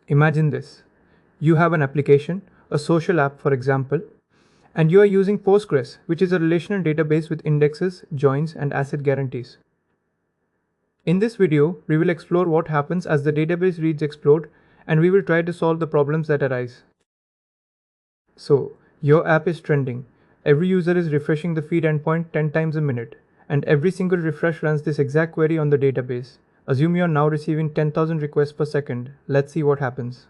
Imagine this. You have an application, a social app for example, and you are using Postgres, which is a relational database with indexes, joins, and asset guarantees. In this video, we will explore what happens as the database reads explode, and we will try to solve the problems that arise. So, your app is trending. Every user is refreshing the feed endpoint 10 times a minute, and every single refresh runs this exact query on the database. Assume you are now receiving 10,000 requests per second. Let's see what happens.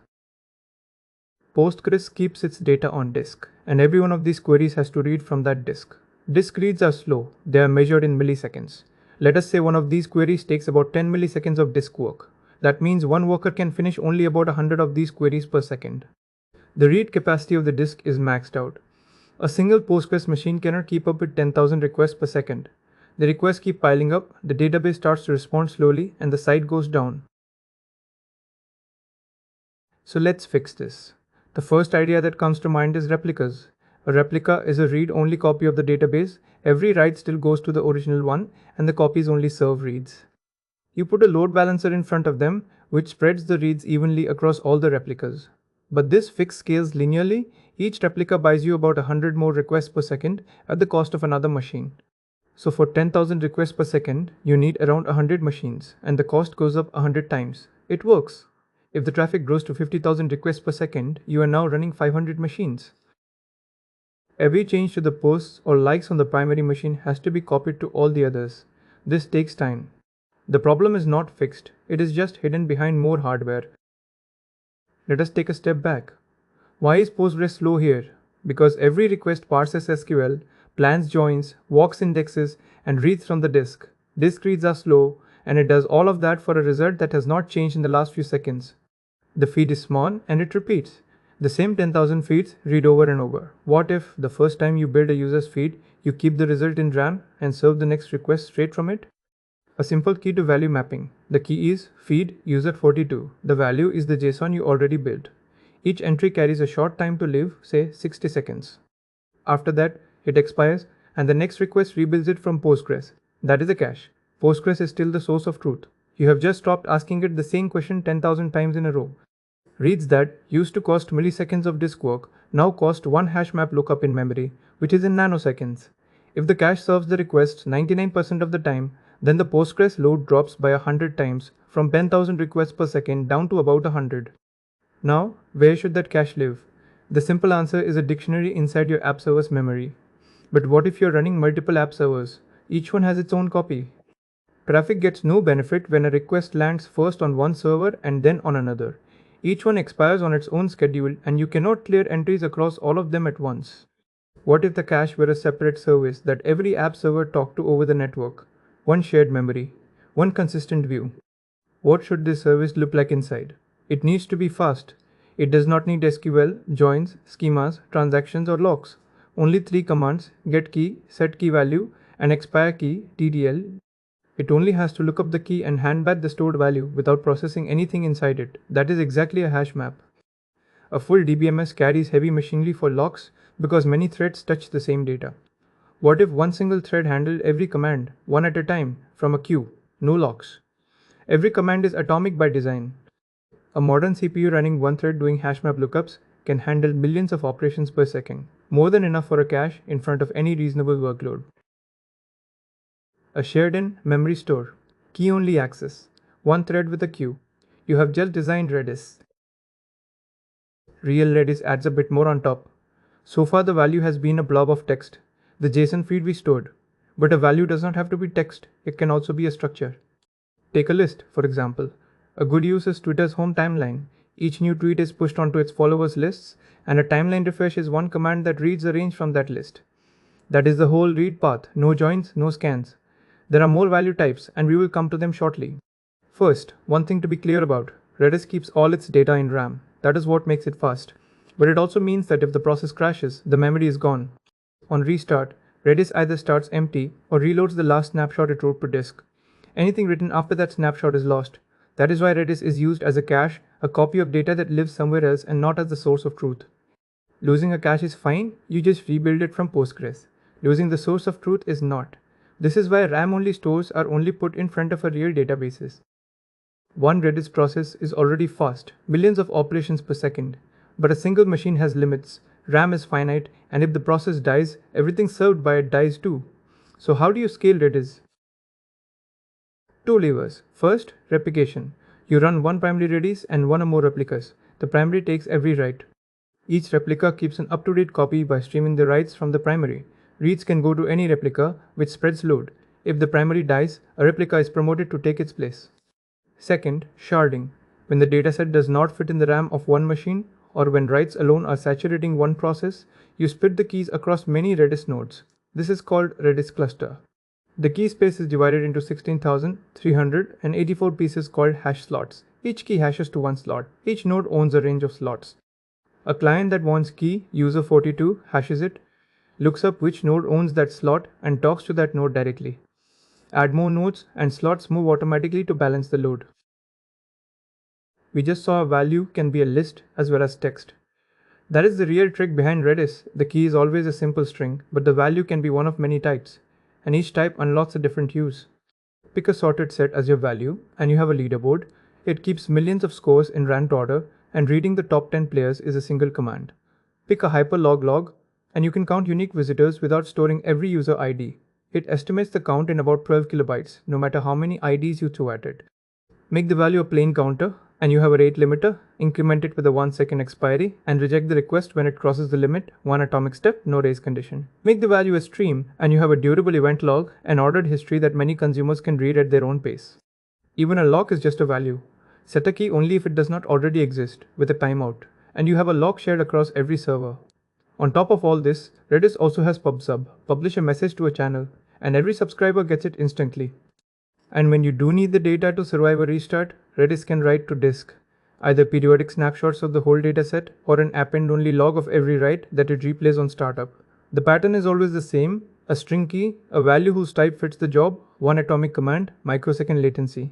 Postgres keeps its data on disk, and every one of these queries has to read from that disk. Disk reads are slow, they are measured in milliseconds. Let us say one of these queries takes about 10 milliseconds of disk work. That means one worker can finish only about 100 of these queries per second. The read capacity of the disk is maxed out. A single Postgres machine cannot keep up with 10,000 requests per second. The requests keep piling up, the database starts to respond slowly, and the site goes down. So let's fix this. The first idea that comes to mind is replicas. A replica is a read-only copy of the database. Every write still goes to the original one, and the copies only serve reads. You put a load balancer in front of them, which spreads the reads evenly across all the replicas. But this fix scales linearly. Each replica buys you about 100 more requests per second at the cost of another machine. So for 10,000 requests per second, you need around 100 machines, and the cost goes up 100 times. It works. If the traffic grows to 50,000 requests per second, you are now running 500 machines. Every change to the posts or likes on the primary machine has to be copied to all the others. This takes time. The problem is not fixed, it is just hidden behind more hardware. Let us take a step back. Why is Postgres slow here? Because every request parses SQL, plans joins, walks indexes, and reads from the disk. Disk reads are slow, and it does all of that for a result that has not changed in the last few seconds. The feed is small and it repeats. The same 10,000 feeds read over and over. What if the first time you build a user's feed, you keep the result in RAM and serve the next request straight from it? A simple key to value mapping. The key is feed user42. The value is the JSON you already built. Each entry carries a short time to live, say 60 seconds. After that, it expires and the next request rebuilds it from Postgres. That is a cache. Postgres is still the source of truth. You have just stopped asking it the same question 10,000 times in a row. Reads that used to cost milliseconds of disk work now cost one hash map lookup in memory, which is in nanoseconds. If the cache serves the request 99% of the time, then the Postgres load drops by 100 times from 10,000 requests per second down to about 100. Now, where should that cache live? The simple answer is a dictionary inside your app server's memory. But what if you're running multiple app servers? Each one has its own copy. Traffic gets no benefit when a request lands first on one server and then on another. Each one expires on its own schedule and you cannot clear entries across all of them at once. What if the cache were a separate service that every app server talked to over the network? One shared memory, one consistent view. What should this service look like inside? It needs to be fast. It does not need SQL, joins, schemas, transactions or locks. Only 3 commands: get key, set key value, and expire key, TDL. It only has to look up the key and hand back the stored value without processing anything inside it. That is exactly a hash map. A full DBMS carries heavy machinery for locks because many threads touch the same data. What if one single thread handled every command, one at a time, from a queue? No locks. Every command is atomic by design. A modern CPU running one thread doing hash map lookups can handle millions of operations per second, more than enough for a cache in front of any reasonable workload. A shared-in memory store. Key-only access. One thread with a queue. You have just designed Redis. Real Redis adds a bit more on top. So far the value has been a blob of text, the JSON feed we stored. But a value does not have to be text, it can also be a structure. Take a list, for example. A good use is Twitter's home timeline. Each new tweet is pushed onto its followers' lists, and a timeline refresh is one command that reads a range from that list. That is the whole read path, no joins, no scans. There are more value types, and we will come to them shortly. First, one thing to be clear about, Redis keeps all its data in RAM. That is what makes it fast. But it also means that if the process crashes, the memory is gone. On restart, Redis either starts empty or reloads the last snapshot it wrote to disk. Anything written after that snapshot is lost. That is why Redis is used as a cache, a copy of data that lives somewhere else and not as the source of truth. Losing a cache is fine, you just rebuild it from Postgres. Losing the source of truth is not. This is why RAM-only stores are only put in front of a real databases. One Redis process is already fast, millions of operations per second. But a single machine has limits, RAM is finite, and if the process dies, everything served by it dies too. So how do you scale Redis? Two levers. First, replication. You run one primary Redis and one or more replicas. The primary takes every write. Each replica keeps an up-to-date copy by streaming the writes from the primary. Reads can go to any replica, which spreads load. If the primary dies, a replica is promoted to take its place. Second, sharding. When the dataset does not fit in the RAM of one machine, or when writes alone are saturating one process, you split the keys across many Redis nodes. This is called Redis cluster. The key space is divided into 16,384 pieces called hash slots. Each key hashes to one slot. Each node owns a range of slots. A client that wants key user42 hashes it, looks up which node owns that slot, and talks to that node directly. Add more nodes and slots move automatically to balance the load. We just saw a value can be a list as well as text. That is the real trick behind Redis. The key is always a simple string, but the value can be one of many types, and each type unlocks a different use. Pick a sorted set as your value, and you have a leaderboard. It keeps millions of scores in ranked order, and reading the top 10 players is a single command. Pick a hyperlog log, and you can count unique visitors without storing every user ID. It estimates the count in about 12 kilobytes, no matter how many IDs you throw at it. Make the value a plain counter, and you have a rate limiter. Increment it with a 1-second expiry, and reject the request when it crosses the limit. One atomic step, no raise condition. Make the value a stream, and you have a durable event log, an ordered history that many consumers can read at their own pace. Even a lock is just a value. Set a key only if it does not already exist, with a timeout, and you have a lock shared across every server. On top of all this, Redis also has PubSub, publish a message to a channel, and every subscriber gets it instantly. And when you do need the data to survive a restart, Redis can write to disk, either periodic snapshots of the whole dataset or an append-only log of every write that it replays on startup. The pattern is always the same: a string key, a value whose type fits the job, one atomic command, microsecond latency.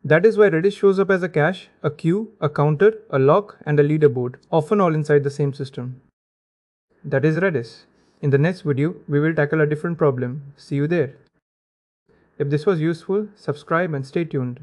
That is why Redis shows up as a cache, a queue, a counter, a lock, and a leaderboard, often all inside the same system. That is Redis. In the next video, we will tackle a different problem. See you there. If this was useful, subscribe and stay tuned.